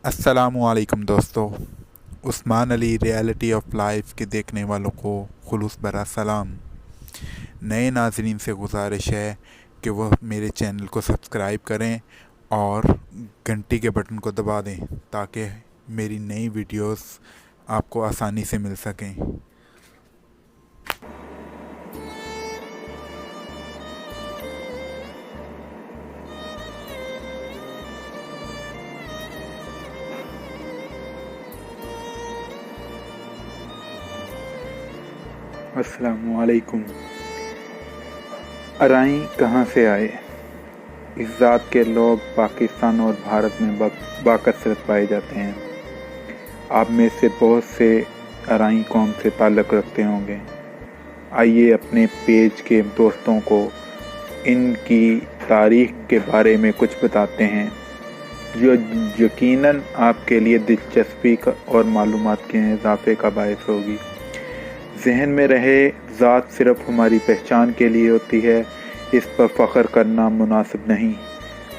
अस्सलामुअलैकुम दोस्तों। Usman Ali reality of life के देखने वालों को खुलूस भरा सलाम। नए नाज़रीन से गुजारिश है कि वह मेरे चैनल को सब्सक्राइब करें और घंटी के बटन को दबा दें ताकि मेरी नई वीडियोस आपको आसानी से मिल सकें। अस्सलामुअलैकुम। अराई कहाँ से आए? इस ज़ात के लोग पाकिस्तान और भारत में बाकसरत पाए जाते हैं। आप में से बहुत से अराई कौम से ताल्लुक़ रखते होंगे। आइए अपने पेज के दोस्तों को इनकी तारीख़ के बारे में कुछ बताते हैं जो यकीनन आपके लिए दिलचस्पी और मालूमात के इजाफे का बायस होगी। जहन में रहे, ज़ात सिर्फ हमारी पहचान के लिए होती है, इस पर फ़ख्र करना मुनासिब नहीं।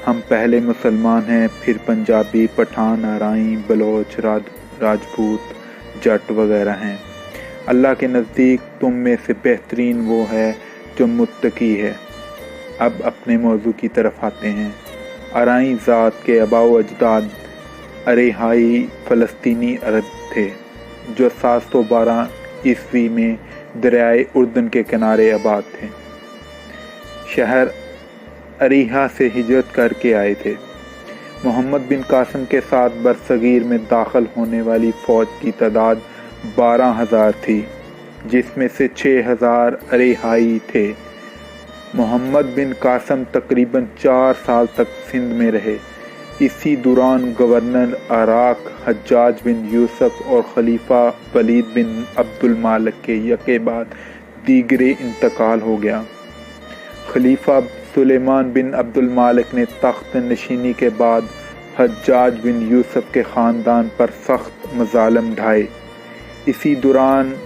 हम पहले मुसलमान हैं, फिर पंजाबी, पठान, अराई, बलोच, राजपूत, जट वगैरह हैं। अल्लाह के नज़दीक तुम में से बेहतरीन वो है जो मुत्तकी है। अब अपने मौजू की तरफ आते हैं। अराई ज़ात के आबाओ अजदाद अरेहाई फ़लस्तीनी अरब थे जो 712 ईस्वी में दरियाए उर्दन के किनारे आबाद थे। शहर अरीहा से हिजरत करके आए थे। मोहम्मद बिन कासिम के साथ बरसगीर में दाखिल होने वाली फ़ौज की तादाद 12,000 थी, जिसमें से 6,000 अरेहाई थे। मोहम्मद बिन कासिम तकरीबन 4 साल तक सिंध में रहे। इसी दौरान गवर्नर इराक़ हज्जाज बिन यूसुफ और खलीफा वलीद बिन अब्दुल मालिक के यके बाद दीगरे इंतकाल हो गया। खलीफा सुलेमान बिन अब्दुल मालिक ने तख्त नशीनी के बाद हज्जाज बिन यूसुफ के ख़ानदान पर सख्त मज़ालिम ढाए। इसी दौरान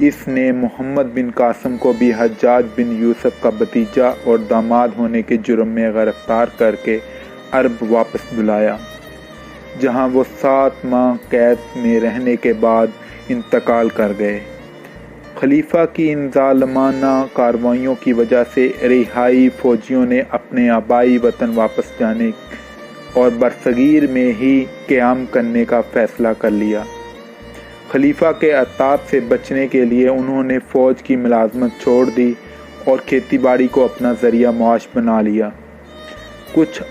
इसने मोहम्मद बिन कासिम को भी हज्जाज बिन यूसुफ का भतीजा और दामाद होने के जुर्म में गिरफ्तार करके अरब वापस बुलाया, जहां वो 7 माह कैद में रहने के बाद इंतकाल कर गए। खलीफा की इन ज़ालिमाना कार्रवाइयों की वजह से रिहाई फ़ौजियों ने अपने आबाई वतन वापस जाने और बरसगीर में ही क़याम करने का फ़ैसला कर लिया। खलीफा के अताब से बचने के लिए उन्होंने फ़ौज की मुलाजमत छोड़ दी और खेती बाड़ी को अपना ज़रिया मुआश बना लिया। कुछ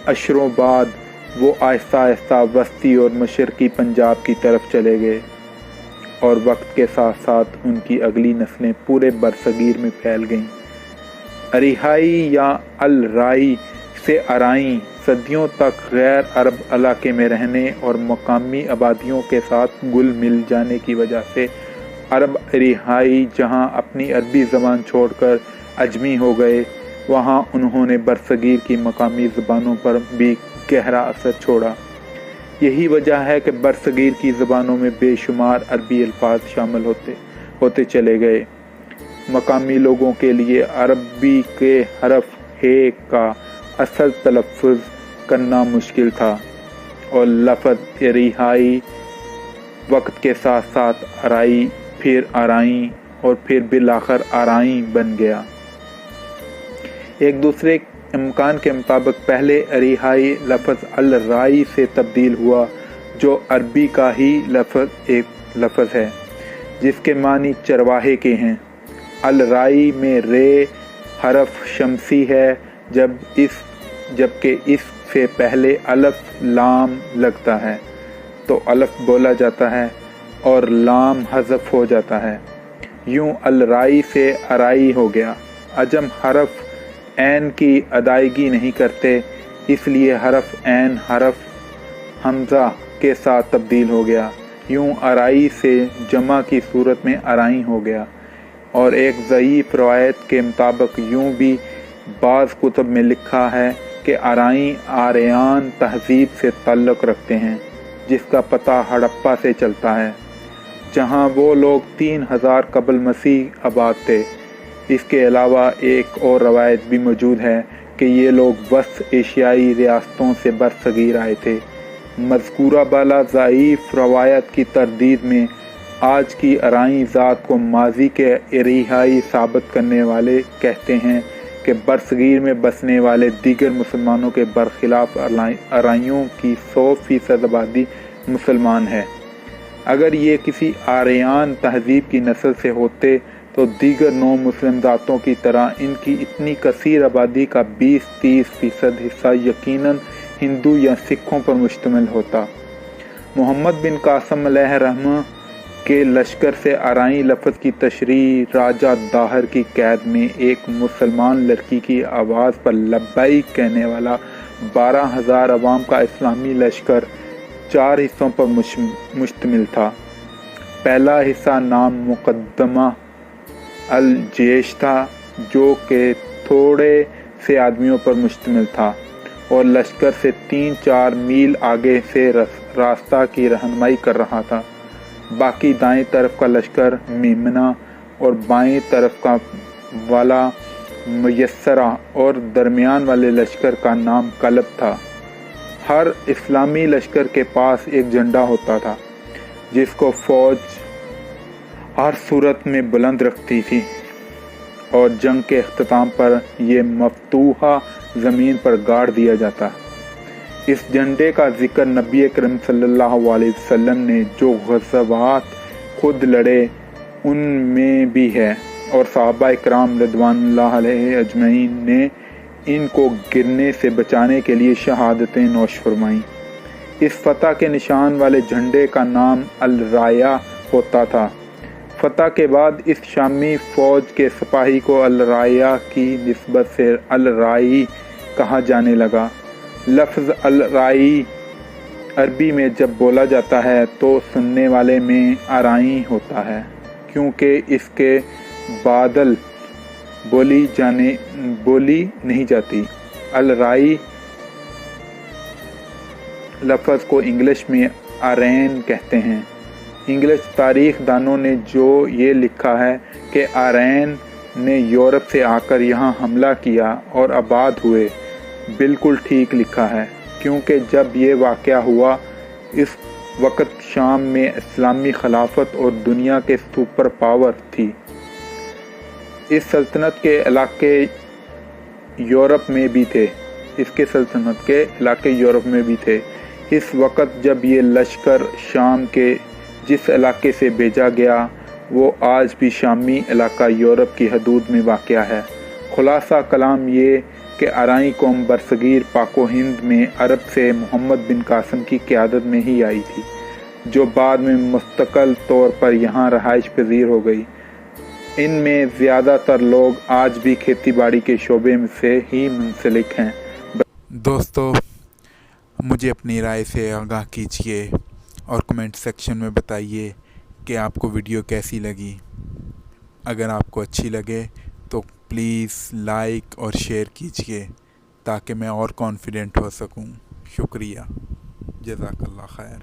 अशरों बाद वो आहिस्ता आहिस्ता वस्ती और मशरकी पंजाब की तरफ चले गए और वक्त के साथ साथ उनकी अगली नस्लें पूरे बरसगीर में फैल गईं। अरिहाई या अल राई से अराई सदियों तक गैर अरब इलाके में रहने और मकामी आबादियों के साथ गुल मिल जाने की वजह से अरब अरिहाई जहां अपनी अरबी ज़बान छोड़कर अजमी हो गए, वहाँ उन्होंने बरसगीर की मकामी ज़बानों पर भी गहरा असर छोड़ा। यही वजह है कि बरसगीर की ज़बानों में बेशुमार अरबी अल्फाज शामिल होते चले गए। मकामी लोगों के लिए अरबी के हरफ हे का असल तलफ़्फ़ुज़ करना मुश्किल था और लफ़्ज़ रिहाई वक्त के साथ साथ अराई, फिर अराई और फिर बिलाखिर अराई बन गया। एक दूसरे इम्कान के मुताबिक पहले अरिहाई लफ्ज़ अल राई से तब्दील हुआ, जो अरबी का ही एक लफ्ज़ है जिसके मानी चरवाहे के हैं। अल राई में रे हरफ शमसी है, जबकि इस से पहले अलफ लाम लगता है तो अलफ बोला जाता है और लाम हज़फ हो जाता है। यूं अल राई से अराई हो गया। अजम हरफ ऐन की अदायगी नहीं करते, इसलिए हरफ ऐन हरफ हमज़ा के साथ तब्दील हो गया। यूं अराई से जमा की सूरत में अराई हो गया। और एक ज़ईफ़ रवायत के मुताबिक यूं भी बाज़ कुतुब में लिखा है कि अराई आर्यान तहज़ीब से ताल्लुक़ रखते हैं, जिसका पता हड़प्पा से चलता है, जहां वो लोग 3000 कबल मसीह आबाद थे। इसके अलावा एक और रवायत भी मौजूद है कि ये लोग वस्त एशियाई रियासतों से बरसगीर आए थे। مذکورہ بالا ضعیف روایت کی تردید میں آج کی ارائیں ذات کو ماضی کے ارہائی ثابت کرنے والے کہتے ہیں کہ برصغیر میں بسنے والے دیگر مسلمانوں کے برخلاف ارائیوں کی 100% آبادی مسلمان ہے۔ اگر یہ کسی آریان تہذیب کی نسل سے ہوتے تو دیگر نو مسلم ذاتوں کی طرح ان کی اتنی کثیر آبادی کا 20-30% حصہ یقیناً ہندو یا سکھوں پر مشتمل ہوتا۔ محمد بن قاسم علیہ الرحمہ کے لشکر سے آرائیں لفظ کی تشریح راجہ داہر کی قید میں ایک مسلمان لڑکی کی آواز پر لبیک کہنے والا 12,000 عوام کا اسلامی لشکر 4 حصوں پر مشتمل تھا۔ پہلا حصہ نام مقدمہ الجیش تھا، جو کہ تھوڑے سے آدمیوں پر مشتمل تھا اور لشکر سے 3-4 میل آگے سے راستہ کی رہنمائی کر رہا تھا۔ باقی دائیں طرف کا لشکر میمنہ اور بائیں طرف کا والا میسرہ اور درمیان والے لشکر کا نام کلب تھا۔ ہر اسلامی لشکر کے پاس ایک جھنڈا ہوتا تھا جس کو فوج ہر صورت میں بلند رکھتی تھی اور جنگ کے اختتام پر یہ مفتوحہ زمین پر گاڑ دیا جاتا۔ اس جھنڈے کا ذکر نبی اکرم صلی اللہ علیہ وسلم نے جو غزوات خود لڑے ان میں بھی ہے اور صحابہ اکرام رضوان اللہ علیہ اجمعین نے ان کو گرنے سے بچانے کے لیے شہادتیں نوش فرمائیں۔ اس فتح کے نشان والے جھنڈے کا نام الرایہ ہوتا تھا۔ فتح کے بعد اس شامی فوج کے سپاہی کو الرایہ کی نسبت سے الرائی کہا جانے لگا۔ لفظ الرائی عربی میں جب بولا جاتا ہے تو سننے والے میں آرائیں ہوتا ہے، کیونکہ اس کے بادل بولی نہیں جاتی۔ الرائی لفظ کو انگلش میں آرین کہتے ہیں۔ انگلش تاریخ دانوں نے جو یہ لکھا ہے کہ آرین نے یورپ سے آ کر یہاں حملہ کیا اور آباد ہوئے، بالکل ٹھیک لکھا ہے، کیونکہ جب یہ واقعہ ہوا اس وقت شام میں اسلامی خلافت اور دنیا کے سپر پاور تھی۔ اس سلطنت کے علاقے یورپ میں بھی تھے۔ اس وقت جب یہ لشکر شام کے جس علاقے سے بھیجا گیا وہ آج بھی شامی علاقہ یورپ کی حدود میں واقع ہے۔ خلاصہ کلام یہ کہ آرائیں قوم برصغیر پاک و ہند میں عرب سے محمد بن قاسم کی قیادت میں ہی آئی تھی، جو بعد میں مستقل طور پر یہاں رہائش پذیر ہو گئی۔ ان میں زیادہ تر لوگ آج بھی کھیتی باڑی کے شعبے سے ہی منسلک ہیں۔ دوستو، مجھے اپنی رائے سے آگاہ کیجیے اور کمنٹ سیکشن میں بتائیے کہ آپ کو ویڈیو کیسی لگی۔ اگر آپ کو اچھی لگے تو پلیز لائک اور شیئر کیجیے تاکہ میں اور کانفیڈنٹ ہو سکوں۔ شکریہ، جزاک اللہ خیر۔